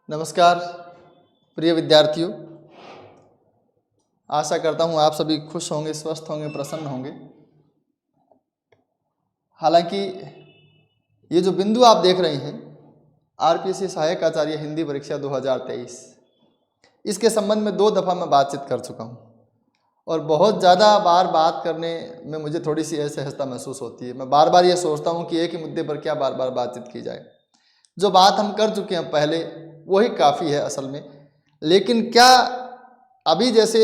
नमस्कार प्रिय विद्यार्थियों। आशा करता हूँ आप सभी खुश होंगे, स्वस्थ होंगे, प्रसन्न होंगे। हालांकि ये जो बिंदु आप देख रहे हैं आरपीएससी सहायक आचार्य हिंदी परीक्षा 2023, इसके संबंध में 2 दफ़ा मैं बातचीत कर चुका हूँ और बहुत ज़्यादा बार बात करने में मुझे थोड़ी सी असहजता महसूस होती है। मैं बार बार ये सोचता हूँ कि एक ही मुद्दे पर क्या बार बार बातचीत की जाए। जो बात हम कर चुके हैं पहले वही काफ़ी है असल में। लेकिन क्या अभी जैसे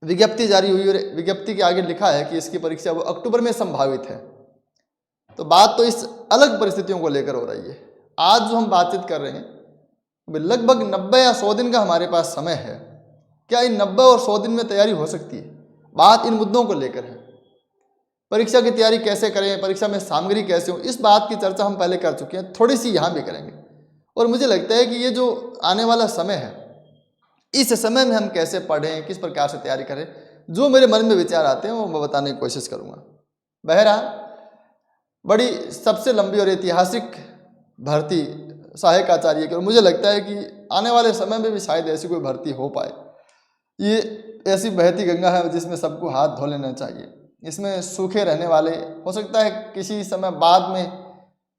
विज्ञप्ति जारी हुई और विज्ञप्ति के आगे लिखा है कि इसकी परीक्षा वो अक्टूबर में संभावित है, तो बात तो इस अलग परिस्थितियों को लेकर हो रही है। आज जो हम बातचीत कर रहे हैं लगभग 90 या 100 दिन का हमारे पास समय है। क्या इन 90 और 100 दिन में तैयारी हो सकती है? बात इन मुद्दों को लेकर है। परीक्षा की तैयारी कैसे करें, परीक्षा में सामग्री कैसे हो, इस बात की चर्चा हम पहले कर चुके हैं, थोड़ी सी यहाँ भी करेंगे। और मुझे लगता है कि ये जो आने वाला समय है, इस समय में हम कैसे पढ़ें, किस प्रकार से तैयारी करें, जो मेरे मन में विचार आते हैं वो मैं बताने की कोशिश करूँगा। बहरहाल बड़ी सबसे लंबी और ऐतिहासिक भर्ती सहायक आचार्य की, और मुझे लगता है कि आने वाले समय में भी शायद ऐसी कोई भर्ती हो पाए। ये ऐसी बहती गंगा है जिसमें सबको हाथ धो लेना चाहिए। इसमें सूखे रहने वाले, हो सकता है किसी समय बाद में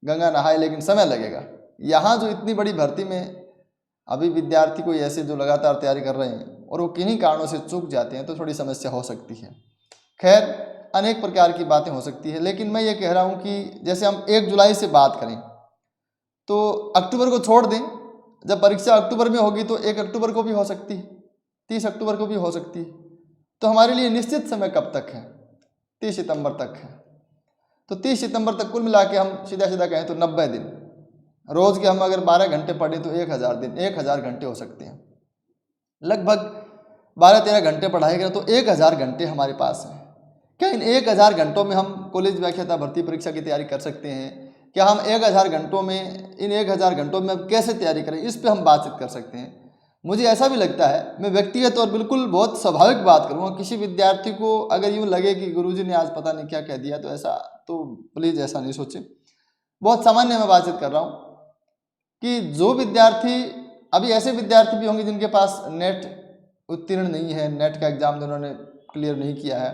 गंगा नहाए, लेकिन समय लगेगा। यहाँ जो इतनी बड़ी भर्ती में अभी विद्यार्थी कोई ऐसे जो लगातार तैयारी कर रहे हैं और वो किन्हीं कारणों से चूक जाते हैं तो थोड़ी समस्या हो सकती है। खैर, अनेक प्रकार की बातें हो सकती है, लेकिन मैं ये कह रहा हूँ कि जैसे हम 1 जुलाई से बात करें तो अक्टूबर को छोड़ दें। जब परीक्षा अक्टूबर में होगी तो 1 अक्टूबर को भी हो सकती है, 30 अक्टूबर को भी हो सकती है। तो हमारे लिए निश्चित समय कब तक है? 30 सितंबर तक है। तो 30 सितंबर तक कुल मिला के हम सीधा सीधा कहें तो 90 दिन। रोज़ के हम अगर 12 घंटे पढ़ें तो 1000 दिन, 1000 घंटे हो सकते हैं। लगभग 12-13 घंटे पढ़ाई करें तो 1000 घंटे हमारे पास हैं। क्या इन 1000 घंटों में हम कॉलेज व्याख्याता भर्ती परीक्षा की तैयारी कर सकते हैं? क्या हम 1000 घंटों में, इन 1000 घंटों में हम कैसे तैयारी करें, इस पर हम बातचीत कर सकते हैं। मुझे ऐसा भी लगता है, मैं व्यक्तिगत और बिल्कुल बहुत स्वाभाविक बात करूँगा, किसी विद्यार्थी को अगर यूँ लगे कि गुरुजी ने आज पता नहीं क्या कह दिया, तो ऐसा तो प्लीज़ ऐसा नहीं सोचें। बहुत सामान्य मैं बातचीत कर रहा हूँ कि जो विद्यार्थी, अभी ऐसे विद्यार्थी भी होंगे जिनके पास नेट उत्तीर्ण नहीं है, नेट का एग्ज़ाम जिन्होंने क्लियर नहीं किया है,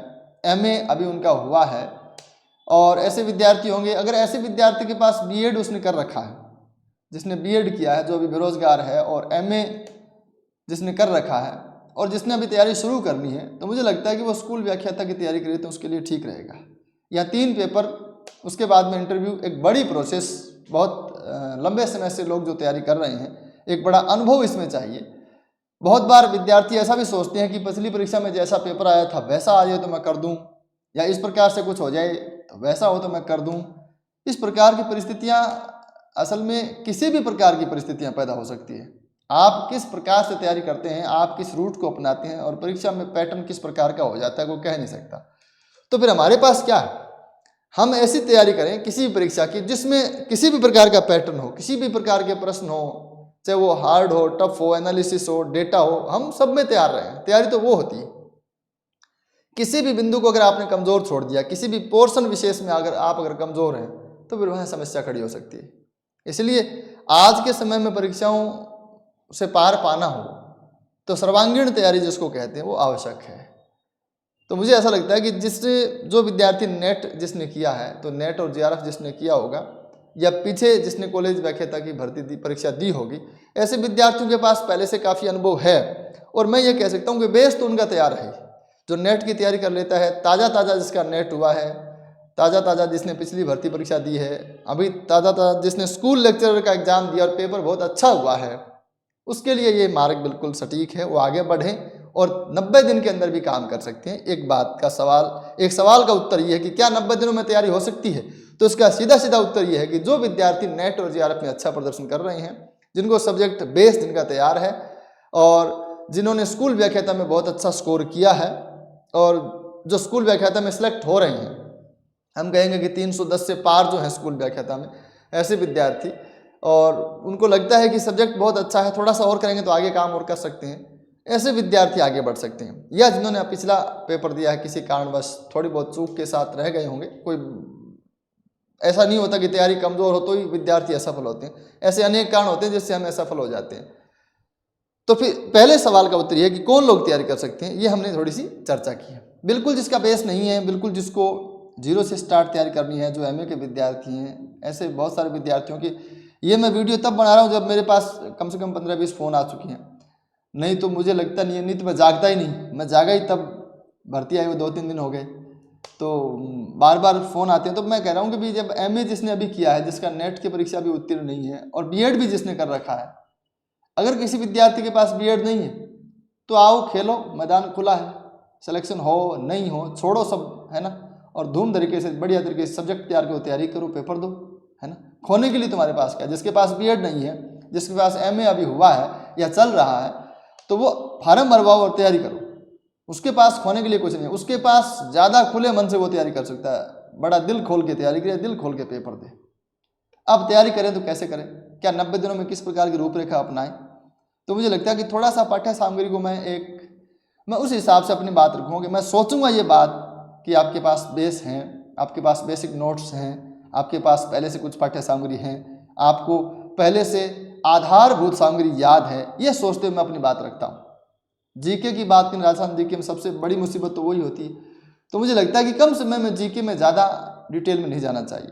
एमए अभी उनका हुआ है, और ऐसे विद्यार्थी होंगे, अगर ऐसे विद्यार्थी के पास बीएड उसने कर रखा है, जिसने बीएड किया है, जो अभी बेरोजगार है, और एमए जिसने कर रखा है और जिसने अभी तैयारी शुरू करनी है, तो मुझे लगता है कि वो स्कूल व्याख्याता की तैयारी करे तो उसके लिए ठीक रहेगा। या 3 पेपर, उसके बाद में इंटरव्यू, एक बड़ी प्रोसेस, बहुत लंबे समय से लोग जो तैयारी कर रहे हैं, एक बड़ा अनुभव इसमें चाहिए। बहुत बार विद्यार्थी ऐसा भी सोचते हैं कि पिछली परीक्षा में जैसा पेपर आया था वैसा आ जाए तो मैं कर दूं, या इस प्रकार से कुछ हो जाए वैसा हो तो मैं कर दूं। इस प्रकार की परिस्थितियां, असल में किसी भी प्रकार की परिस्थितियां पैदा हो सकती है। आप किस प्रकार से तैयारी करते हैं, आप किस रूट को अपनाते हैं, और परीक्षा में पैटर्न किस प्रकार का हो जाता है, वो कह नहीं सकता। तो फिर हमारे पास क्या है? हम ऐसी तैयारी करें किसी भी परीक्षा की जिसमें किसी भी प्रकार का पैटर्न हो, किसी भी प्रकार के प्रश्न हो, चाहे वो हार्ड हो, टफ हो, एनालिसिस हो, डेटा हो, हम सब में तैयार रहें। तैयारी तो वो होती है, किसी भी बिंदु को अगर आपने कमज़ोर छोड़ दिया, किसी भी पोर्शन विशेष में अगर कमज़ोर हैं, तो फिर वहाँ समस्या खड़ी हो सकती है। इसलिए आज के समय में परीक्षाओं से पार पाना हो तो सर्वांगीण तैयारी जिसको कहते हैं वो आवश्यक है। तो मुझे ऐसा लगता है कि जो विद्यार्थी नेट जिसने किया है, तो नेट और जेआरएफ जिसने किया होगा, या पीछे जिसने कॉलेज व्याख्याता की भर्ती परीक्षा दी होगी, ऐसे विद्यार्थियों के पास पहले से काफ़ी अनुभव है। और मैं ये कह सकता हूँ कि बेस तो उनका तैयार है। जो नेट की तैयारी कर लेता है, ताज़ा ताज़ा जिसका नेट हुआ है, ताज़ा ताज़ा जिसने पिछली भर्ती परीक्षा दी है, अभी ताज़ा ताज़ा जिसने स्कूल लेक्चरर का एग्ज़ाम दिया और पेपर बहुत अच्छा हुआ है, उसके लिए ये मार्ग बिल्कुल सटीक है। वो आगे बढ़ें और 90 दिन के अंदर भी काम कर सकते हैं। एक सवाल का उत्तर ये है कि क्या 90 दिनों में तैयारी हो सकती है? तो इसका सीधा सीधा उत्तर ये है कि जो विद्यार्थी नेट और जेआरएफ में अच्छा प्रदर्शन कर रहे हैं, जिनको सब्जेक्ट बेस जिनका तैयार है, और जिन्होंने स्कूल व्याख्याता में बहुत अच्छा स्कोर किया है, और जो स्कूल व्याख्याता में सिलेक्ट हो रहे हैं, हम कहेंगे कि 310 से पार जो है स्कूल व्याख्याता में, ऐसे विद्यार्थी, और उनको लगता है कि सब्जेक्ट बहुत अच्छा है, थोड़ा सा और करेंगे तो आगे काम और कर सकते हैं, ऐसे विद्यार्थी आगे बढ़ सकते हैं। या जिन्होंने पिछला पेपर दिया है, किसी कारणवश थोड़ी बहुत चूक के साथ रह गए होंगे, कोई ऐसा नहीं होता कि तैयारी कमज़ोर हो तो ही विद्यार्थी असफल होते हैं, ऐसे अनेक कारण होते हैं जिससे हम असफल हो जाते हैं। तो फिर पहले सवाल का उत्तर यह है कि कौन लोग तैयारी कर सकते हैं, ये हमने थोड़ी सी चर्चा की है। बिल्कुल जिसका बेस नहीं है, बिल्कुल जिसको जीरो से स्टार्ट तैयारी करनी है, जो एमए के विद्यार्थी हैं, ऐसे बहुत सारे विद्यार्थियों की ये मैं वीडियो तब बना रहा हूँ जब मेरे पास कम से कम 15-20 फ़ोन आ चुकी हैं, नहीं तो मुझे लगता नहीं है, नहीं तो मैं जागता ही नहीं, मैं जागा ही तब भर्ती आई हुई 2-3 दिन हो गए, तो बार बार फ़ोन आते हैं। तो मैं कह रहा हूँ कि भाई जब एमए जिसने अभी किया है, जिसका नेट की परीक्षा भी उत्तीर्ण नहीं है और बीएड भी जिसने कर रखा है, अगर किसी विद्यार्थी के पास बीएड नहीं है तो आओ खेलो, मैदान खुला है, सिलेक्शन हो नहीं हो छोड़ो सब, है ना, और धूम तरीके से बढ़िया तरीके से सब्जेक्ट तैयार करो, तैयारी करो, पेपर दो, है ना। खोने के लिए तुम्हारे पास क्या, जिसके पास बीएड नहीं है, जिसके पास एमए अभी हुआ है या चल रहा है, तो वो फार्म भरवाओ और तैयारी करो, उसके पास खोने के लिए कुछ नहीं है, उसके पास ज़्यादा खुले मन से वो तैयारी कर सकता है, बड़ा दिल खोल के तैयारी करे, दिल खोल के पेपर दे। अब तैयारी करें तो कैसे करें, क्या 90 दिनों में किस प्रकार की रूपरेखा अपनाएं, तो मुझे लगता है कि थोड़ा सा पाठ्य सामग्री को मैं उस हिसाब से अपनी बात रखूँगा कि मैं सोचूंगा ये बात कि आपके पास बेस हैं, आपके पास बेसिक नोट्स हैं, आपके पास पहले से कुछ पाठ्य सामग्री हैं, आपको पहले से आधारभूत सामग्री याद है, ये सोचते हुए मैं अपनी बात रखता हूँ। जीके की बात करें, राजस्थान जीके में सबसे बड़ी मुसीबत तो वही होती है, तो मुझे लगता है कि कम समय में जीके में ज़्यादा डिटेल में नहीं जाना चाहिए,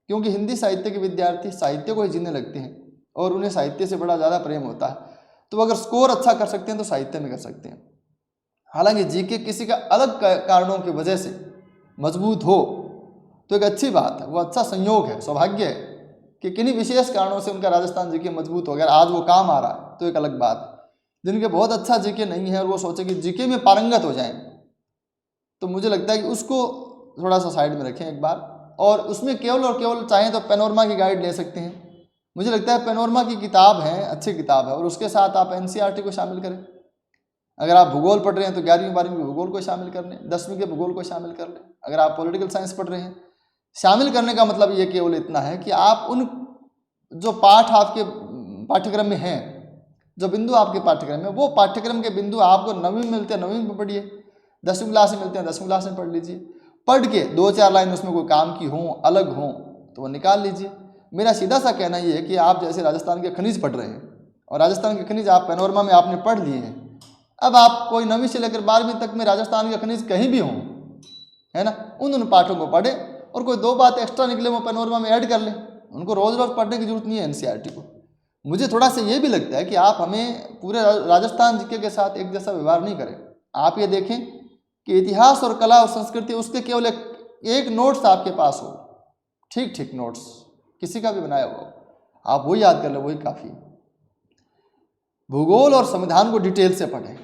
क्योंकि हिंदी साहित्य के विद्यार्थी साहित्य को ही जीने लगते हैं और उन्हें साहित्य से बड़ा ज़्यादा प्रेम होता है, तो अगर स्कोर अच्छा कर सकते हैं तो साहित्य में कर सकते हैं। हालांकि जीके किसी का अलग कारणों की वजह से मजबूत हो तो एक अच्छी बात है, वो अच्छा संयोग है, सौभाग्य है कि किन्हीं विशेष कारणों से उनका राजस्थान जीके मजबूत हो गया, आज वो काम आ रहा है, तो एक अलग बात है। जिनके बहुत अच्छा जीके नहीं है और वो सोचे कि जीके में पारंगत हो जाएं, तो मुझे लगता है कि उसको थोड़ा सा साइड में रखें एक बार, और उसमें केवल और केवल चाहें तो पेनोरमा की गाइड ले सकते हैं। मुझे लगता है पेनोरमा की किताब है, अच्छी किताब है, और उसके साथ आप एनसीईआरटी को शामिल करें। अगर आप भूगोल पढ़ रहे हैं तो 11वीं-12वीं के भूगोल को शामिल कर लें, 10वीं के भूगोल को शामिल कर लें। अगर आप पॉलिटिकल साइंस पढ़ रहे हैं, शामिल करने का मतलब ये केवल इतना है कि आप उन जो पाठ आपके पाठ्यक्रम में हैं, जो बिंदु आपके पाठ्यक्रम में, वो पाठ्यक्रम के बिंदु आपको 9वीं में मिलते हैं 9वीं में पढ़िए, 10वीं क्लास में मिलते हैं 10वीं क्लास में पढ़ लीजिए, पढ़ के 2-4 लाइन उसमें कोई काम की हों, अलग हों, तो वो निकाल लीजिए। मेरा सीधा सा कहना ये है कि आप जैसे राजस्थान के खनिज पढ़ रहे हैं और राजस्थान के खनिज आप पेनोरमा में आपने पढ़ लिए हैं, अब आप कोई 9वीं से लेकर 12वीं तक में राजस्थान के खनिज कहीं भी हों, है ना, उन पाठों को पढ़ें, और कोई 2 बात एक्स्ट्रा निकले वो पेनोरमा में ऐड कर लें, उनको रोज रोज पढ़ने की जरूरत नहीं है एनसीईआरटी को। मुझे थोड़ा सा ये भी लगता है कि आप हमें पूरे राजस्थान जीके के साथ एक जैसा व्यवहार नहीं करें। आप ये देखें कि इतिहास और कला और संस्कृति उसके केवल एक नोट्स आपके पास हो, ठीक ठीक नोट्स किसी का भी बनाया हुआ हो, आप वही याद कर लें, वही काफ़ी। भूगोल और संविधान को डिटेल से पढ़ें,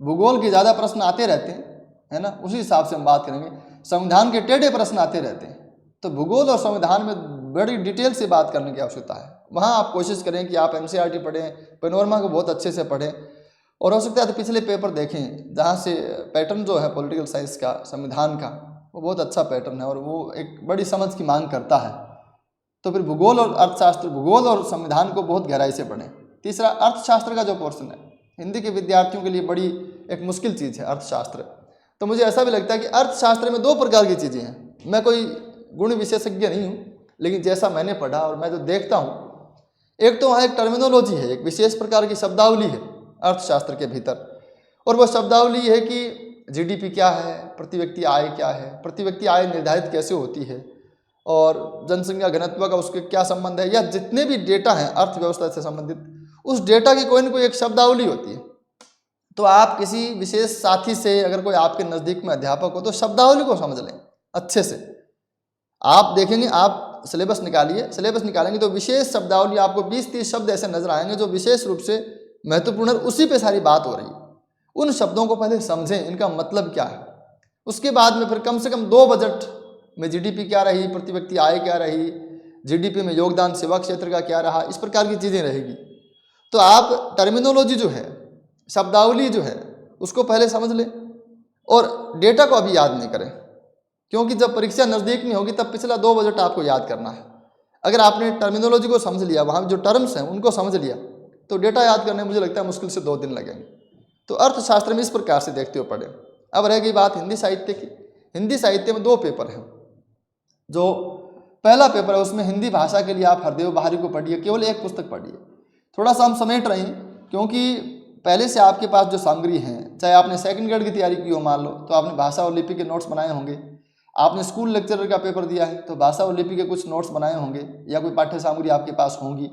भूगोल के ज़्यादा प्रश्न आते रहते हैं, है ना, उसी हिसाब से हम बात करेंगे। संविधान के टेढ़े प्रश्न आते रहते हैं, तो भूगोल और संविधान में बड़ी डिटेल से बात करने की आवश्यकता है। वहाँ आप कोशिश करें कि आप एनसीईआरटी पढ़ें, पेनोरमा को बहुत अच्छे से पढ़ें, और हो सकता है तो पिछले पेपर देखें जहाँ से पैटर्न जो है पॉलिटिकल साइंस का, संविधान का, वो बहुत अच्छा पैटर्न है और वो एक बड़ी समझ की मांग करता है। तो फिर भूगोल और अर्थशास्त्र, भूगोल और संविधान को बहुत गहराई से पढ़ें। तीसरा, अर्थशास्त्र का जो पोर्शन है हिंदी के विद्यार्थियों के लिए बड़ी एक मुश्किल चीज़ है अर्थशास्त्र। तो मुझे ऐसा भी लगता है कि अर्थशास्त्र में 2 प्रकार की चीज़ें हैं। मैं कोई गुण विशेषज्ञ नहीं हूँ, लेकिन जैसा मैंने पढ़ा और मैं जो देखता हूँ, एक तो वहाँ एक टर्मिनोलॉजी है, एक विशेष प्रकार की शब्दावली है अर्थशास्त्र के भीतर, और वो शब्दावली है कि जीडीपी क्या है, प्रति व्यक्ति आय क्या है, प्रति व्यक्ति आय निर्धारित कैसे होती है, और जनसंख्या घनत्व का उसके क्या संबंध है, या जितने भी डेटा हैं अर्थव्यवस्था से संबंधित, उस डेटा की कोई ना कोई एक शब्दावली होती है। तो आप किसी विशेष साथी से, अगर कोई आपके नज़दीक में अध्यापक हो, तो शब्दावली को समझ लें अच्छे से। आप देखेंगे, आप सिलेबस निकालिए, सिलेबस निकालेंगे तो विशेष शब्दावली आपको 20-30 शब्द ऐसे नजर आएंगे जो विशेष रूप से महत्वपूर्ण है, उसी पे सारी बात हो रही है। उन शब्दों को पहले समझें, इनका मतलब क्या है। उसके बाद में फिर कम से कम 2 बजट में जीडीपी क्या रही, प्रति व्यक्ति आय क्या रही, जीडीपी में योगदान सेवा क्षेत्र का क्या रहा, इस प्रकार की चीज़ें रहेगी। तो आप टर्मिनोलॉजी जो है, शब्दावली जो है, उसको पहले समझ लें, और डेटा को अभी याद नहीं करें, क्योंकि जब परीक्षा नज़दीक में होगी तब पिछला 2 बजट आपको याद करना है। अगर आपने टर्मिनोलॉजी को समझ लिया, वहाँ जो टर्म्स हैं उनको समझ लिया, तो डेटा याद करने मुझे लगता है मुश्किल से 2 दिन लगेंगे। तो अर्थशास्त्र में इस प्रकार से देखते हुए पढ़ें। अब रह गई बात हिंदी साहित्य की। हिंदी साहित्य में 2 पेपर हैं जो पहला पेपर है, उसमें हिंदी भाषा के लिए आप हरदेव बाहरी को पढ़िए, केवल एक पुस्तक पढ़िए। थोड़ा सा हम समेट रहे हैं क्योंकि पहले से आपके पास जो सामग्री है, चाहे आपने सेकंड ग्रेड की तैयारी की हो मान लो, तो आपने भाषा और लिपि के नोट्स बनाए होंगे। आपने स्कूल लेक्चरर का पेपर दिया है तो भाषा और लिपि के कुछ नोट्स बनाए होंगे या कोई पाठ्य सामग्री आपके पास होंगी।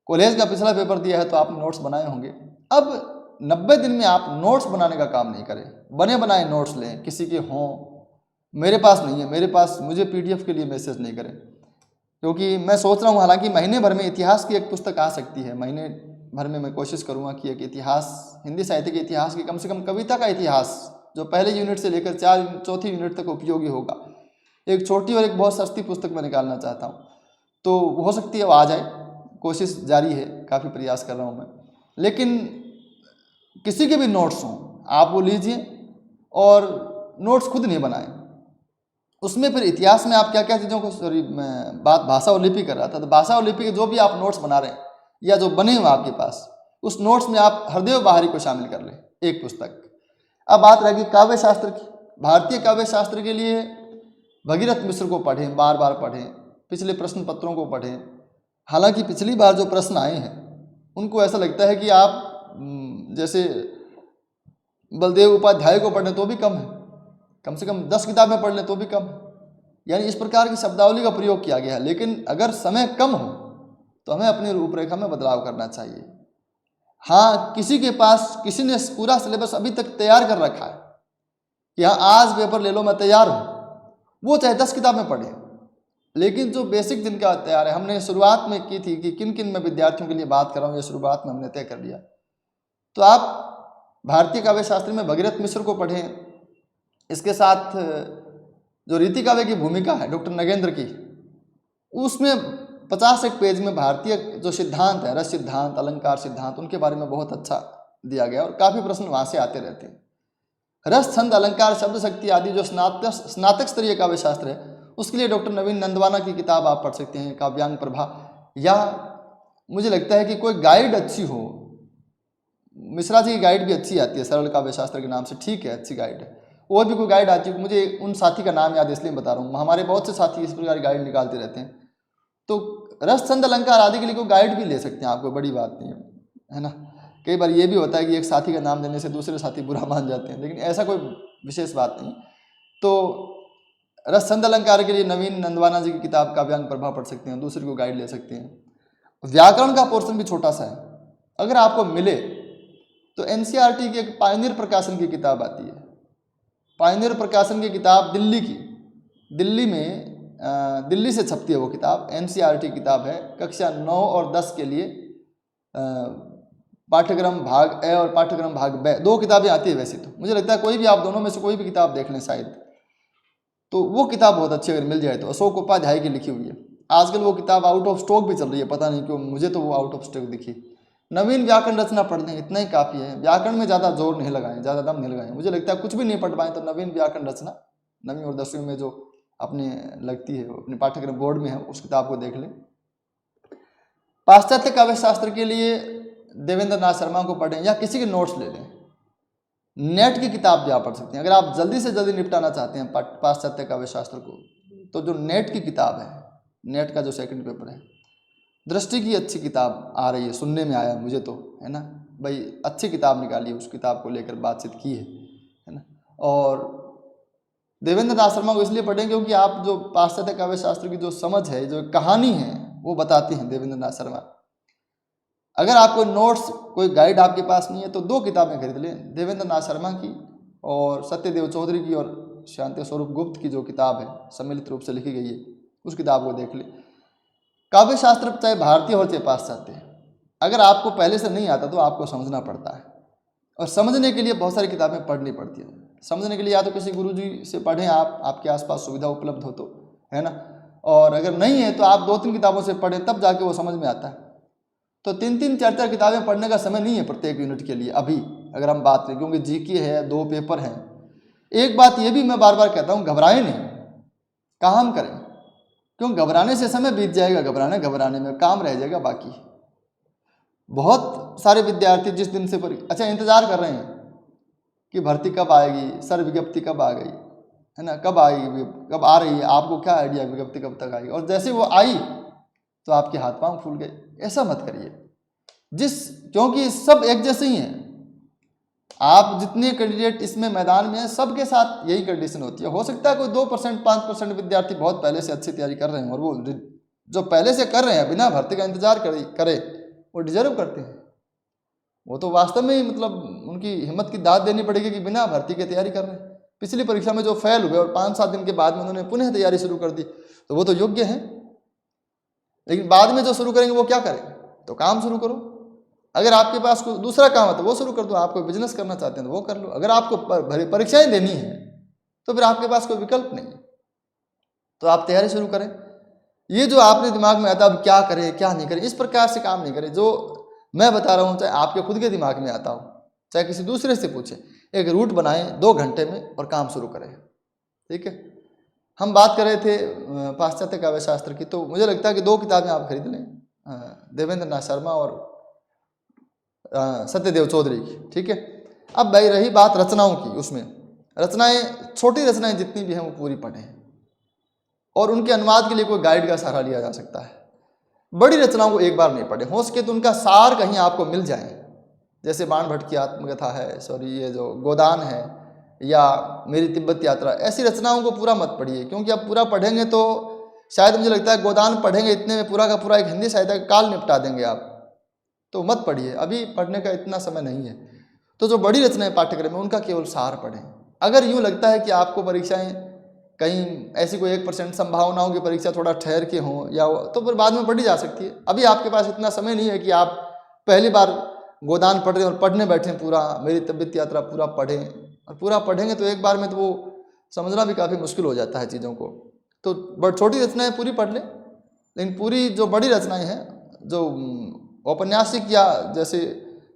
कॉलेज का पिछला पेपर दिया है तो आपने नोट्स बनाए होंगे। अब 90 दिन में आप नोट्स बनाने का काम नहीं करें, बने बनाए नोट्स लें, किसी के हों। मेरे पास नहीं है, मेरे पास, मुझे PDF के लिए मैसेज नहीं करें, क्योंकि मैं सोच रहा हूँ हालांकि महीने भर में इतिहास की एक पुस्तक आ सकती है। महीने भर में मैं कोशिश करूँगा कि एक इतिहास, हिंदी साहित्य के इतिहास की, कम से कम कविता का इतिहास जो पहले यूनिट से लेकर चौथी यूनिट तक उपयोगी होगा, एक छोटी और एक बहुत सस्ती पुस्तक मैं निकालना चाहता हूँ। तो हो सकती है वो आ जाए, कोशिश जारी है, काफ़ी प्रयास कर रहा हूँ मैं। लेकिन किसी के भी नोट्स हों आप वो लीजिए और नोट्स खुद नहीं बनाएं। उसमें फिर इतिहास में आप क्या क्या चीज़ों को, सॉरी मैं बात भाषा और लिपि कर रहा था, तो भाषा और लिपि के जो भी आप नोट्स बना रहे हैं या जो बने हुए आपके पास, उस नोट्स में आप हरदेव बाहरी को शामिल कर लें, एक पुस्तक। अब बात रहेगी काव्य शास्त्र की। भारतीय काव्य शास्त्र के लिए भगीरथ मिश्र को पढ़ें, बार बार पढ़ें, पिछले प्रश्न पत्रों को पढ़ें। हालांकि पिछली बार जो प्रश्न आए हैं उनको ऐसा लगता है कि आप जैसे बलदेव उपाध्याय को पढ़ें तो भी कम है, कम से कम 10 किताबें पढ़ लें तो भी कम है। यानी इस प्रकार की शब्दावली का प्रयोग किया गया है। लेकिन अगर समय कम हो तो हमें अपनी रूपरेखा में बदलाव करना चाहिए। हाँ, किसी के पास, किसी ने पूरा सिलेबस अभी तक तैयार कर रखा है कि हाँ आज पेपर ले लो मैं तैयार हूँ, वो चाहे 10 किताबें पढ़े। लेकिन जो बेसिक जिनका तैयार है, हमने शुरुआत में की थी कि किन किन मैं विद्यार्थियों के लिए बात कर रहा हूँ, ये शुरुआत में हमने तय कर लिया। तो आप भारतीय काव्य शास्त्र में भगीरथ मिश्र को पढ़ें। इसके साथ जो रीति काव्य की भूमिका है डॉक्टर नगेंद्र की, उसमें 50 एक पेज में भारतीय जो सिद्धांत है, रस सिद्धांत, अलंकार सिद्धांत, उनके बारे में बहुत अच्छा दिया गया और काफ़ी प्रश्न वहाँ से आते रहते हैं। रस, छंद, अलंकार, शब्द शक्ति आदि जो स्नातक स्तरीय काव्य शास्त्र है, उसके लिए डॉक्टर नवीन नंदवाना की किताब आप पढ़ सकते हैं, काव्यांग प्रभा। या मुझे लगता है कि कोई गाइड अच्छी हो, मिश्रा जी की गाइड भी अच्छी आती है, सरल काव्य शास्त्र के नाम से, ठीक है, अच्छी गाइड है। और भी कोई गाइड आती है, मुझे उन साथी का नाम याद है इसलिए बता रहा हूँ, हमारे बहुत से साथी इस प्रकार गाइड निकालते रहते हैं। तो रस, छंद, अलंकार आदि के लिए कोई गाइड भी ले सकते हैं आप, कोई बड़ी बात नहीं है ना। कई बार ये भी होता है कि एक साथी का नाम देने से दूसरे साथी बुरा मान जाते हैं, लेकिन ऐसा कोई विशेष बात नहीं। तो रस, छंद, अलंकार के लिए नवीन नंदवाना जी की किताब काव्यांग प्रभा पढ़ सकते हैं, दूसरे को गाइड ले सकते हैं। व्याकरण का पोर्शन भी छोटा सा है, अगर आपको मिले तो NCERT की एक पायनियर प्रकाशन की किताब आती है, पायनियर प्रकाशन की किताब दिल्ली की, दिल्ली में दिल्ली से छपती है वो किताब, NCERT किताब है। कक्षा 9 और 10 के लिए पाठ्यक्रम भाग ए और पाठ्यक्रम भाग ब, 2 किताबें आती है। वैसे तो मुझे लगता है कोई भी आप दोनों में से कोई भी किताब देख लें शायद, तो वो किताब बहुत अच्छी अगर मिल जाए तो, अशोक उपाध्याय की लिखी हुई है। आजकल वो किताब आउट ऑफ स्टॉक भी चल रही है, पता नहीं क्यों, मुझे तो वो आउट ऑफ स्टॉक दिखी। नवीन व्याकरण रचना पढ़ लें, इतना ही काफ़ी है। व्याकरण में ज़्यादा जोर नहीं लगाएं, ज़्यादा दम नहीं लगाएं। मुझे लगता है कुछ भी नहीं पढ़ पाएँ तो नवीन व्याकरण रचना 9वीं और 10वीं में जो अपने लगती है, अपने पाठ्यक्रम बोर्ड में है, उस किताब को देख लें। पाश्चात्य काव्य शास्त्र के लिए देवेंद्र नाथ शर्मा को पढ़ें या किसी के नोट्स ले लें। नेट की किताब भी आप पढ़ सकते हैं अगर आप जल्दी से जल्दी निपटाना चाहते हैं पाश्चात्य काव्य शास्त्र को। तो जो नेट की किताब है, नेट का जो सेकंड पेपर है, दृष्टि की अच्छी किताब आ रही है, सुनने में आया मुझे तो, है ना भाई, अच्छी किताब निकाली है, उस किताब को लेकर बातचीत की है ना। और देवेंद्र नाथ शर्मा को इसलिए पढ़ें क्योंकि आप जो पाश्चात्य काव्य शास्त्र की जो समझ है, जो कहानी है, वो बताते हैं देवेंद्र नाथ शर्मा। अगर आपको नोट्स, कोई गाइड आपके पास नहीं है तो 2 किताबें खरीद लें, देवेंद्र नाथ शर्मा की और सत्यदेव चौधरी की और शांति स्वरूप गुप्त की जो किताब है, सम्मिलित रूप से लिखी गई है, उस किताब को देख लें। काव्य शास्त्र चाहे भारतीय हो चाहे पाश्चात्य, अगर आपको पहले से नहीं आता तो आपको समझना पड़ता है, और समझने के लिए बहुत सारी किताबें पढ़नी पड़ती हैं। समझने के लिए या तो किसी गुरुजी से पढ़ें आप, आपके आसपास सुविधा उपलब्ध हो तो, है ना, और अगर नहीं है तो आप 2-3 किताबों से पढ़ें, तब जाके वो समझ में आता है। तो 3-3, 4-4 किताबें पढ़ने का समय नहीं है प्रत्येक यूनिट के लिए अभी, अगर हम बात करें, क्योंकि GK है, 2 पेपर हैं। एक बात ये भी मैं बार बार कहता हूँ, घबराएं नहीं, काम करें, क्यों घबराने से समय बीत जाएगा, घबराने में काम रह जाएगा बाकी। बहुत सारे विद्यार्थी जिस दिन से इंतजार कर रहे हैं कि भर्ती कब आएगी, सर विज्ञप्ति कब आ गई, है ना, कब आएगी, कब आ रही है, आपको क्या आइडिया विज्ञप्ति कब तक आएगी, और जैसे वो आई तो आपके हाथ पांव फूल गए। ऐसा मत करिए, क्योंकि सब एक जैसे ही हैं। आप जितने कैंडिडेट इसमें मैदान में हैं, सबके साथ यही कंडीशन होती है। हो सकता है कोई 2% 5% विद्यार्थी बहुत पहले से अच्छी तैयारी कर रहे हैं, और वो जो पहले से कर रहे हैं बिना भर्ती का इंतजार करे वो डिजर्व करते हैं। वो तो वास्तव में ही मतलब उनकी हिम्मत की दाद देनी पड़ेगी कि बिना भर्ती की तैयारी कर रहे हैं। पिछली परीक्षा में जो फेल हुए और 5-7 दिन के बाद में उन्होंने पुनः तैयारी शुरू कर दी, तो वो तो योग्य हैं। लेकिन बाद में जो शुरू करेंगे वो क्या करें, तो काम शुरू करो। अगर आपके पास कोई दूसरा काम है तो वो शुरू कर दो। आप कोई बिजनेस करना चाहते हैं तो वो कर लो। अगर आपको परीक्षाएं देनी है तो फिर आपके पास कोई विकल्प नहीं है, तो आप तैयारी शुरू करें। ये जो आपने दिमाग में आता है अब क्या करें क्या नहीं करें, इस प्रकार से काम नहीं करें। जो मैं बता रहा हूँ, चाहे आपके खुद के दिमाग में आता हो, चाहे किसी दूसरे से पूछें, एक रूट बनाएं 2 घंटे में और काम शुरू करें। ठीक है। हम बात कर रहे थे पाश्चात्य काव्य शास्त्र की, तो मुझे लगता है कि 2 किताबें आप खरीद लें, देवेंद्र नाथ शर्मा और सत्यदेव चौधरी की। ठीक है। अब भाई रही बात रचनाओं की, उसमें रचनाएं, छोटी रचनाएं जितनी भी हैं वो पूरी पढ़ें, और उनके अनुवाद के लिए कोई गाइड का सहारा लिया जा सकता है। बड़ी रचनाओं को एक बार नहीं पढ़ें, हो सके तो उनका सार कहीं आपको मिल जाए, जैसे बाण भट्ट की आत्मकथा है, ये जो गोदान है, या मेरी तिब्बत यात्रा। ऐसी रचनाओं को पूरा मत पढ़िए, क्योंकि अब पूरा पढ़ेंगे तो शायद मुझे लगता है गोदान पढ़ेंगे इतने में पूरा का पूरा एक हिंदी साहित्य का काल निपटा देंगे आप, तो मत पढ़िए, अभी पढ़ने का इतना समय नहीं है। तो जो बड़ी रचनाएं पाठ्यक्रम में, उनका केवल सार पढ़ें। अगर यूँ लगता है कि आपको परीक्षाएं कहीं ऐसी कोई 1% संभावना हो कि परीक्षा थोड़ा ठहर के हों, या तो फिर बाद में पढ़ी जा सकती है। अभी आपके पास इतना समय नहीं है कि आप पहली बार गोदान पढ़ रहे और पढ़ने बैठे पूरा मेरी तिब्बत यात्रा पूरा पढ़ें, और पूरा पढ़ेंगे तो एक बार में तो वो समझना भी काफ़ी मुश्किल हो जाता है चीज़ों को। तो छोटी रचनाएं पूरी पढ़ लें, लेकिन पूरी जो बड़ी रचनाएं हैं, जो औपन्यासिक या जैसे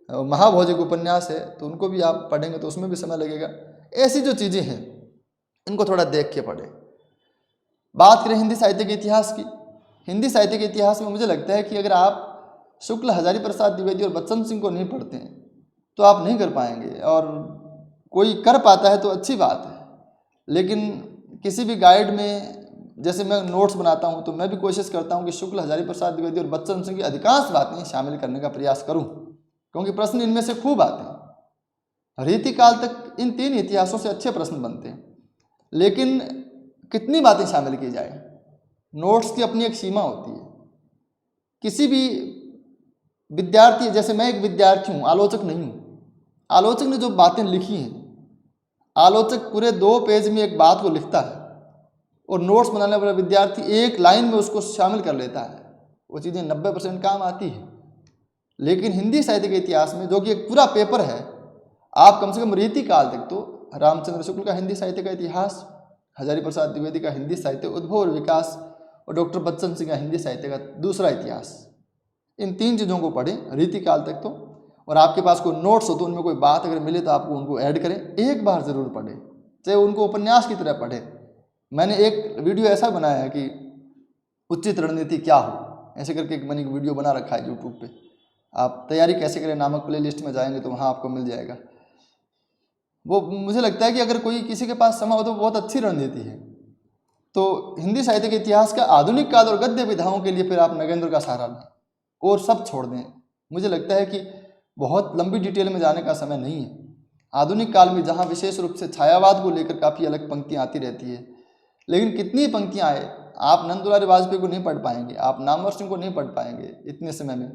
महाभौजिक उपन्यास है, तो उनको भी आप पढ़ेंगे तो उसमें भी समय लगेगा। ऐसी जो चीज़ें हैं इनको थोड़ा देख के पढ़ें। बात करें हिंदी साहित्य के इतिहास की, हिंदी साहित्य के इतिहास में मुझे लगता है कि अगर आप शुक्ल, हजारी प्रसाद द्विवेदी और बच्चन सिंह को नहीं पढ़ते हैं तो आप नहीं कर पाएंगे, और कोई कर पाता है तो अच्छी बात है। लेकिन किसी भी गाइड में, जैसे मैं नोट्स बनाता हूं, तो मैं भी कोशिश करता हूं कि शुक्ल, हजारी प्रसाद द्विवेदी और बच्चन सिंह की अधिकांश बातें शामिल करने का प्रयास करूं, क्योंकि प्रश्न इनमें से खूब आते हैं। रीतिकाल तक इन 3 इतिहासों से अच्छे प्रश्न बनते हैं, लेकिन कितनी बातें शामिल की जाए, नोट्स की अपनी एक सीमा होती है। किसी भी विद्यार्थी, जैसे मैं एक विद्यार्थी हूँ, आलोचक नहीं हूँ, आलोचक ने जो बातें लिखी हैं, आलोचक पूरे 2 पेज में एक बात को लिखता है, और नोट्स बनाने वाला विद्यार्थी 1 लाइन में उसको शामिल कर लेता है। वो चीज़ें 90% काम आती है। लेकिन हिंदी साहित्य के इतिहास में, जो कि एक पूरा पेपर है, आप कम से कम रीतिकाल तक, तो रामचंद्र शुक्ल का हिंदी साहित्य का इतिहास, हजारी प्रसाद द्विवेदी का हिंदी साहित्य उद्भव और विकास, और डॉक्टर बच्चन सिंह का हिंदी साहित्य का दूसरा इतिहास, इन 3 चीज़ों को पढ़ें रीतिकाल तक तो। और आपके पास कोई नोट्स हो तो उनमें कोई बात अगर मिले तो आपको उनको ऐड करें, एक बार ज़रूर पढ़ें, चाहे उनको उपन्यास की तरह पढ़ें। मैंने एक वीडियो ऐसा बनाया है कि उचित रणनीति क्या हो, ऐसे करके मैंने एक वीडियो बना रखा है यूट्यूब पे। आप तैयारी कैसे करें नामक प्लेलिस्ट में जाएंगे तो वहाँ आपको मिल जाएगा। वो मुझे लगता है कि अगर कोई किसी के पास समय हो तो बहुत अच्छी रणनीति है। तो हिंदी साहित्य के इतिहास का आधुनिक काल और गद्य विधाओं के लिए फिर आप नगेंद्र का सहारा लें और सब छोड़ दें। मुझे लगता है कि बहुत लंबी डिटेल में जाने का समय नहीं है। आधुनिक काल में जहाँ विशेष रूप से छायावाद को लेकर काफ़ी अलग पंक्तियाँ आती रहती है, लेकिन कितनी पंक्तियाँ आए, आप नंद दुलारी वाजपेयी को नहीं पढ़ पाएंगे, आप नामवर सिंह को नहीं पढ़ पाएंगे इतने समय में।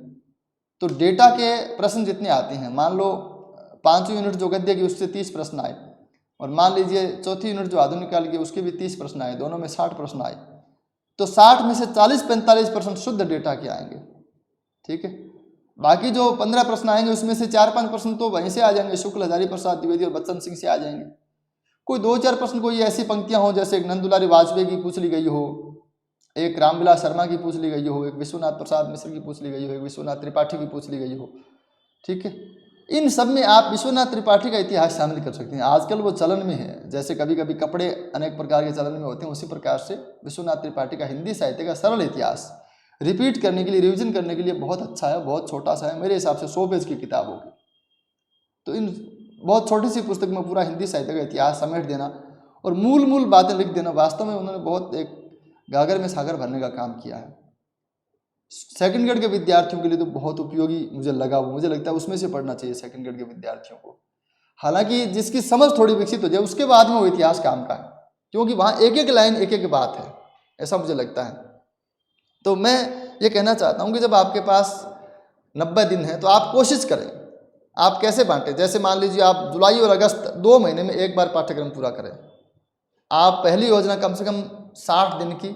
तो डेटा के प्रश्न जितने आते हैं, मान लो 5वीं यूनिट जो गद्य की उससे 30 प्रश्न आए, और मान लीजिए 4थी यूनिट जो आधुनिक काल की उसके भी 30 प्रश्न आए, दोनों में 60 प्रश्न आए, तो 60 में से 40-45% शुद्ध डेटा के आएंगे। ठीक है, बाकी जो 15 प्रश्न आएंगे उसमें से 4-5 प्रश्न तो वहीं से आ जाएंगे, शुक्ल, हजारी प्रसाद द्विवेदी और बच्चन सिंह से आ जाएंगे। कोई 2-4 प्रश्न कोई ऐसी पंक्तियां हो, जैसे एक नंद दुलारी वाजपेयी की पूछ ली गई हो, एक रामविलास शर्मा की पूछ ली गई हो, एक विश्वनाथ प्रसाद मिश्र की पूछ ली गई हो, एक विश्वनाथ त्रिपाठी की पूछ ली गई हो। ठीक है, इन सब में आप विश्वनाथ त्रिपाठी का इतिहास शामिल कर सकते हैं। आजकल वो चलन में है, जैसे कभी कभी कपड़े अनेक प्रकार के चलन में होते हैं, उसी प्रकार से विश्वनाथ त्रिपाठी का हिंदी साहित्य का सरल इतिहास रिपीट करने के लिए, रिवीजन करने के लिए बहुत अच्छा है, बहुत छोटा सा है, मेरे हिसाब से 100 पेज की किताब होगी। तो इन बहुत छोटी सी पुस्तक में पूरा हिंदी साहित्य का इतिहास समेट देना और मूल मूल बातें लिख देना। वास्तव में उन्होंने बहुत एक गागर में सागर भरने का काम किया है। सेकंड ग्रेड के विद्यार्थियों के लिए तो बहुत उपयोगी मुझे लगा, वो मुझे लगता है उसमें से पढ़ना चाहिए सेकंड ग्रेड के विद्यार्थियों को। हालांकि जिसकी समझ थोड़ी विकसित हो जाए उसके बाद में वो इतिहास काम का है, क्योंकि वहाँ एक एक लाइन एक एक बात है, ऐसा मुझे लगता है। तो मैं ये कहना चाहता हूँ कि जब आपके पास 90 दिन है तो आप कोशिश करें। आप कैसे बांटें, जैसे मान लीजिए आप जुलाई और अगस्त 2 महीने में एक बार पाठ्यक्रम पूरा करें। आप पहली योजना कम से कम 60 दिन की,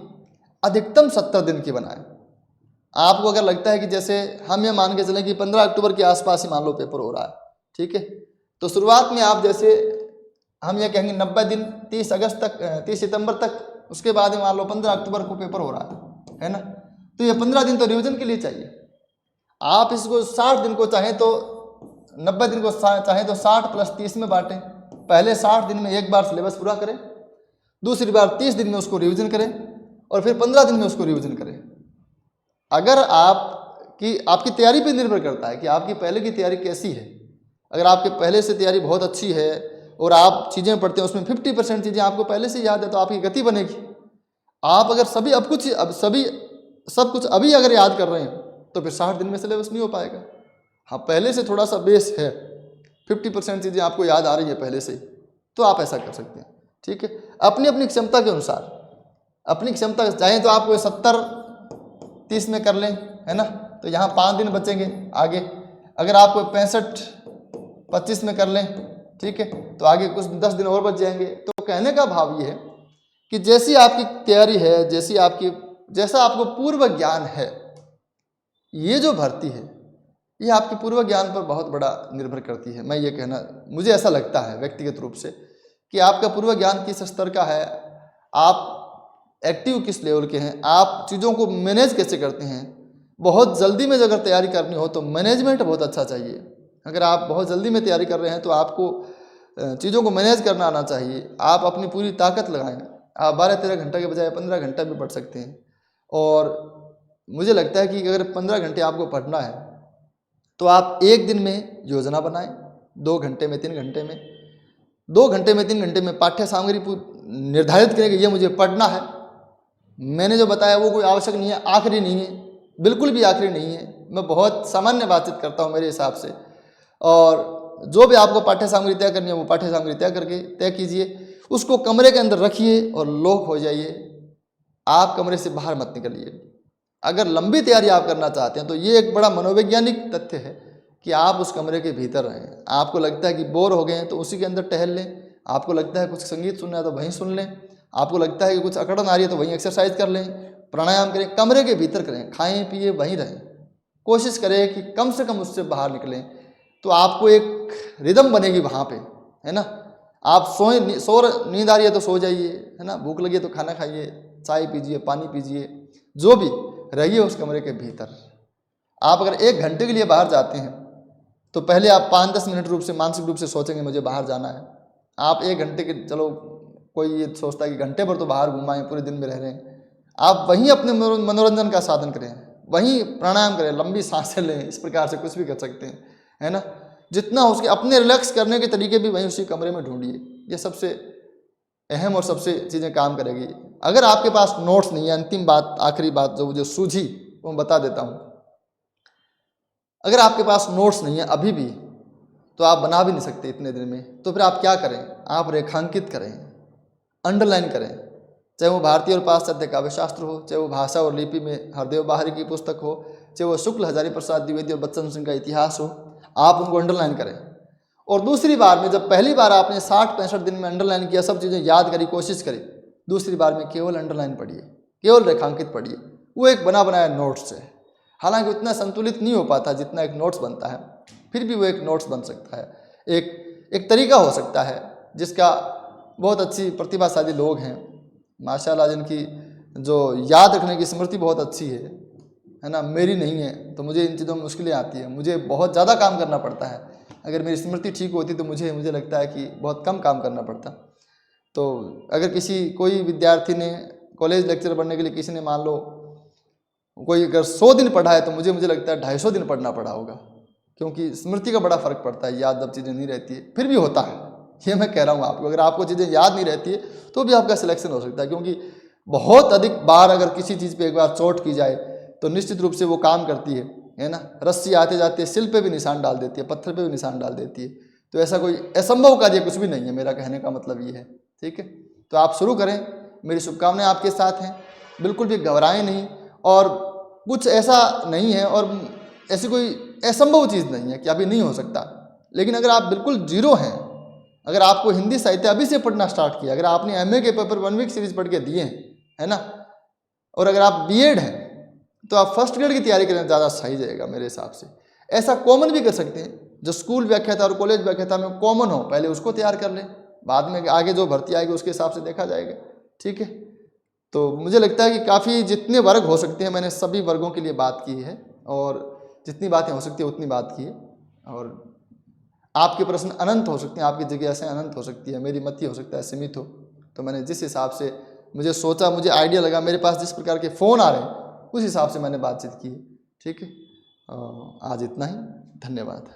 अधिकतम 70 दिन की बनाएं। आपको अगर लगता है कि जैसे हम ये मान के चलें कि 15 अक्टूबर के आसपास ही मान लो पेपर हो रहा है, ठीक है, तो शुरुआत में आप जैसे हम ये कहेंगे 90 दिन 30 अगस्त तक 30 सितंबर तक, उसके बाद में मान लो 15 अक्टूबर को पेपर हो रहा है ना, तो ये 15 दिन तो रिवीजन के लिए चाहिए। आप इसको 60 दिन को चाहें तो 90 दिन को चाहें तो 60 + 30 में बांटें। पहले 60 दिन में एक बार सिलेबस पूरा करें, दूसरी बार 30 दिन में उसको रिवीजन करें और फिर 15 दिन में उसको रिवीजन करें। अगर आपकी तैयारी पर निर्भर करता है कि आपकी पहले की तैयारी कैसी है। अगर आपके पहले से तैयारी बहुत अच्छी है और आप चीज़ें पढ़ते हैं उसमें 50% चीज़ें आपको पहले से याद है तो आपकी गति बनेगी। आप अगर सब कुछ अभी अगर याद कर रहे हैं तो फिर 60 दिन में सिलेबस नहीं हो पाएगा। हाँ, पहले से थोड़ा सा बेस है, 50% चीज़ें आपको याद आ रही है पहले से, तो आप ऐसा कर सकते हैं। ठीक है, अपनी अपनी क्षमता के अनुसार, अपनी क्षमता चाहें तो आप 70-30 में कर लें, है ना, तो यहाँ 5 दिन बचेंगे आगे। अगर आप 65-25 में कर लें, ठीक है, तो आगे कुछ 10 दिन और बच जाएंगे। तो कहने का भाव ये है कि जैसी आपकी तैयारी है, जैसा आपको पूर्व ज्ञान है, ये जो भर्ती है ये आपके पूर्व ज्ञान पर बहुत बड़ा निर्भर करती है। मैं ये कहना, मुझे ऐसा लगता है व्यक्तिगत रूप से कि आपका पूर्व ज्ञान किस स्तर का है, आप एक्टिव किस लेवल के हैं, आप चीज़ों को मैनेज कैसे करते हैं। बहुत जल्दी में अगर तैयारी करनी हो तो मैनेजमेंट बहुत अच्छा चाहिए। अगर आप बहुत जल्दी में तैयारी कर रहे हैं तो आपको चीज़ों को मैनेज करना आना चाहिए। आप अपनी पूरी ताकत लगाएं। आप 12-13 घंटा के बजाय 15 घंटा भी पढ़ सकते हैं। और मुझे लगता है कि अगर 15 घंटे आपको पढ़ना है तो आप एक दिन में योजना बनाएं, 2 घंटे में 3 घंटे में, 2 घंटे में 3 घंटे में पाठ्य सामग्री निर्धारित करें कि ये मुझे पढ़ना है। मैंने जो बताया वो कोई आवश्यक नहीं है, आखिरी नहीं है, बिल्कुल भी आखिरी नहीं है। मैं बहुत सामान्य बातचीत करता हूँ मेरे हिसाब से। और जो भी आपको पाठ्य सामग्री तय करनी है वो पाठ्य सामग्री तय कीजिए, उसको कमरे के अंदर रखिए और लॉक हो जाइए। आप कमरे से बाहर मत निकलिए। अगर लंबी तैयारी आप करना चाहते हैं तो ये एक बड़ा मनोवैज्ञानिक तथ्य है कि आप उस कमरे के भीतर रहें। आपको लगता है कि बोर हो गए हैं तो उसी के अंदर टहल लें। आपको लगता है कुछ संगीत सुनना है तो वहीं सुन लें। आपको लगता है कि कुछ अकड़न आ रही है तो वहीं एक्सरसाइज कर लें, प्राणायाम करें, कमरे के भीतर करें, खाएं पिए वहीं रहें। कोशिश करें कि कम से कम उससे बाहर निकलें, तो आपको एक रिदम बनेगी वहाँ पे, है ना। आप नींद आ रही है तो सो जाइए, है ना, भूख लगी है तो खाना खाइए, चाय पीजिए, पानी पीजिए, जो भी, रहिए उस कमरे के भीतर। आप अगर 1 घंटे के लिए बाहर जाते हैं तो पहले आप 5-10 मिनट रूप से मानसिक रूप से सोचेंगे मुझे बाहर जाना है। आप 1 घंटे के, चलो कोई ये सोचता है कि घंटे भर तो बाहर घुमाएं, पूरे दिन में रह रहे हैं, आप वहीं अपने मनोरंजन का साधन करें, वहीं प्राणायाम करें, लंबी सांसें लें, इस प्रकार से कुछ भी कर सकते हैं, है ना। जितना हो सके अपने रिलैक्स करने के तरीके भी वहीं उसी कमरे में ढूंढिए। ये सबसे अहम और सबसे चीज़ें काम करेगी। अगर आपके पास नोट्स नहीं है, अंतिम बात, आखिरी बात जो सूझी वो मैं बता देता हूँ। अगर आपके पास नोट्स नहीं है अभी भी, तो आप बना भी नहीं सकते इतने दिन में, तो फिर आप क्या करें, आप रेखांकित करें, अंडरलाइन करें। चाहे वो भारतीय और पाश्चात्य काव्य शास्त्र हो, चाहे वो भाषा और लिपि में हरदेव बाहरी की पुस्तक हो, चाहे वो शुक्ल हजारी प्रसाद द्विवेदी और बच्चन सिंह का इतिहास हो, आप उनको अंडरलाइन करें। और दूसरी बार में, जब पहली बार आपने 60-65 दिन में अंडरलाइन किया, सब चीज़ें याद करी, कोशिश करी, दूसरी बार में केवल अंडरलाइन पढ़िए, केवल रेखांकित पढ़िए। वो एक बना बनाया नोट्स है। हालांकि उतना संतुलित नहीं हो पाता जितना एक नोट्स बनता है, फिर भी वो एक नोट्स बन सकता है। एक तरीका हो सकता है जिसका बहुत अच्छी प्रतिभाशाली लोग हैं माशाल्लाह, जिनकी जो याद रखने की स्मृति बहुत अच्छी है ना। मेरी नहीं है, तो मुझे इन चीज़ों में मुश्किलें आती हैं, मुझे बहुत ज़्यादा काम करना पड़ता है। अगर मेरी स्मृति ठीक होती तो मुझे लगता है कि बहुत कम काम करना पड़ता। तो अगर कोई विद्यार्थी ने कॉलेज लेक्चर पढ़ने के लिए, किसी ने मान लो कोई अगर 100 दिन पढ़ा है तो मुझे लगता है 250 दिन पढ़ना पड़ा होगा, क्योंकि स्मृति का बड़ा फर्क पड़ता है। याद जब चीज़ें नहीं रहती है, फिर भी होता है, ये मैं कह रहा हूँ आपको। अगर आपको चीज़ें याद नहीं रहती है तो भी आपका सिलेक्शन हो सकता है, क्योंकि बहुत अधिक बार अगर किसी चीज़ पे एक बार चोट की जाए तो निश्चित रूप से वो काम करती है ना। रस्सी आते जाते सिल पे भी निशान डाल देती है, पत्थर पे भी निशान डाल देती है। तो ऐसा कोई असंभव कार्य कुछ भी नहीं है, मेरा कहने का मतलब ये है। ठीक है, तो आप शुरू करें, मेरी शुभकामनाएं आपके साथ हैं। बिल्कुल भी घबराएं नहीं, और कुछ ऐसा नहीं है और ऐसी कोई असंभव चीज़ नहीं है कि अभी नहीं हो सकता। लेकिन अगर आप बिल्कुल जीरो हैं, अगर आपको हिंदी साहित्य अभी से पढ़ना स्टार्ट किया, अगर आपने एमए के पेपर 1 वीक सीरीज पढ़ के दिए हैं, है ना, और अगर आप बीएड हैं तो आप फर्स्ट ग्रेड की तैयारी करें, ज़्यादा सही जाएगा मेरे हिसाब से। ऐसा कॉमन भी कर सकते हैं, जो स्कूल व्याख्याता और कॉलेज व्याख्याता में कॉमन हो, पहले उसको तैयार कर लें, बाद में आगे जो भर्ती आएगी उसके हिसाब से देखा जाएगा। ठीक है, तो मुझे लगता है कि काफ़ी जितने वर्ग हो सकते हैं मैंने सभी वर्गों के लिए बात की है, और जितनी बातें हो सकती है उतनी बात की है। और आपके प्रश्न अनंत हो सकते हैं, आपकी जिज्ञासाएं अनंत हो सकती है, मेरी मति हो सकता है सीमित हो। तो मैंने जिस हिसाब से मुझे सोचा, मुझे आइडिया लगा, मेरे पास जिस प्रकार के फ़ोन आ रहे हैं उस हिसाब से मैंने बातचीत की। ठीक है, आज इतना ही, धन्यवाद।